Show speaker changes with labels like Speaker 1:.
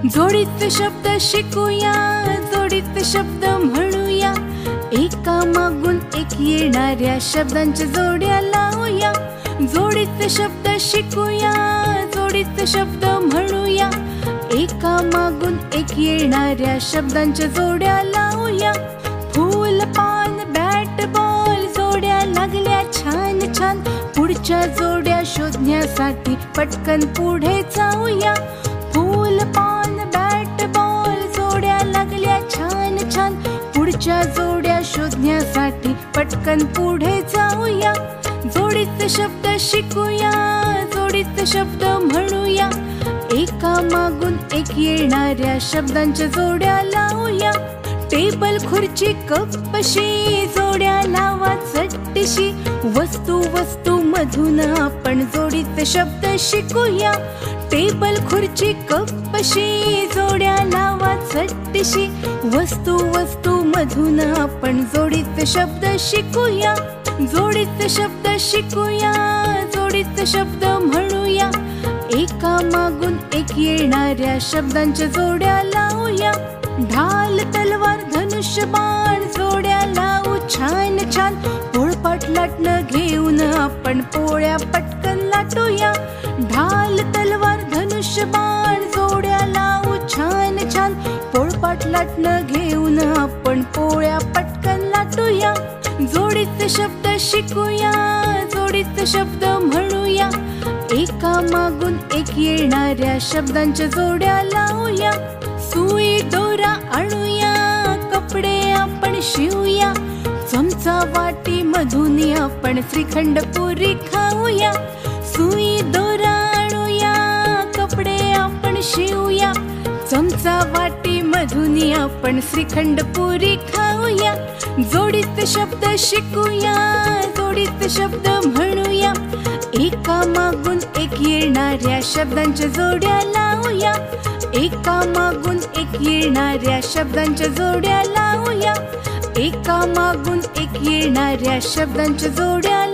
Speaker 1: जोडीचे शब्द शिकूया, जोडीचे शब्द म्हणूया, एका मागून एक येणाऱ्या शब्दांच्या जोड्या लावूया. जोडीचे शब्द शिकूया, जोडीचे शब्द म्हणूया, एका मागून एक येणाऱ्या शब्दांच्या जोड्या लावूया. फूल पान बॅट बॉल जोड्या लागल्या छान छान, पुढच्या जोड्या शोधण्यासाठी पटकन पुढे जाऊया. फूल पान बॅट बॉल जोड्या लागल्या छान छान, पुढच्या जोड्या शोधण्यासाठी पटकन पुढे जाऊया. जोडीचे शब्द शिकूया, जोडीचे शब्द म्हणूया, एका मागून एक येणाऱ्या शब्दांच्या जोड्या लावूया. टेबल खुर्ची कपशी जोड्या लावा चटशी, वस्तू वस्तू मधून आपण जोडीचे शब्द शिकूया. टेबल खुर्ची कपशी जोड्या लावा चटशी, वस्तू वस्तू मधून आपण जोडीचे शब्द शिकूया. जोडीचे शब्द शिकूया, जोडीचे शब्द म्हणूया, एका मागून एक येणाऱ्या शब्दांच्या जोड्या लावूया. ढाल तलवार धनुष्य बाण जोड्या लावू छान छान, पोळपाट लाटणं घेऊन आपण पोळ्या पटकन लाटूया. ढाल तलवार धनुष्य बाण जोड्या लावू छान छान, पोळपाट लाटणं घेऊन आपण पोळ्या पटकन लाटूया. जोडीचे शब्द शिकूया, जोडीचे शब्द म्हणूया, एका मागून एक येणाऱ्या शब्दांच्या जोड्या लावूया. सुई दोरा आणूया, कपडे आपण शिवूया, चमचा वाटी मधून आपण श्रीखंड पुरी खाऊया. सुई दोरा आणूया, कपडे आपण शिवूया, चमचा वाटी मधून आपण श्रीखंड पुरी खाऊया. जोडीचे शब्द शिकूया, जोडीचे शब्द म्हणूया, एका मागून एक येणाऱ्या शब्दांच्या जोड्या लावूया. एका मागून एक येणाऱ्या शब्दांच्या जोड्या लावूया. एका मागून एक येणाऱ्या शब्दांच्या जोड्या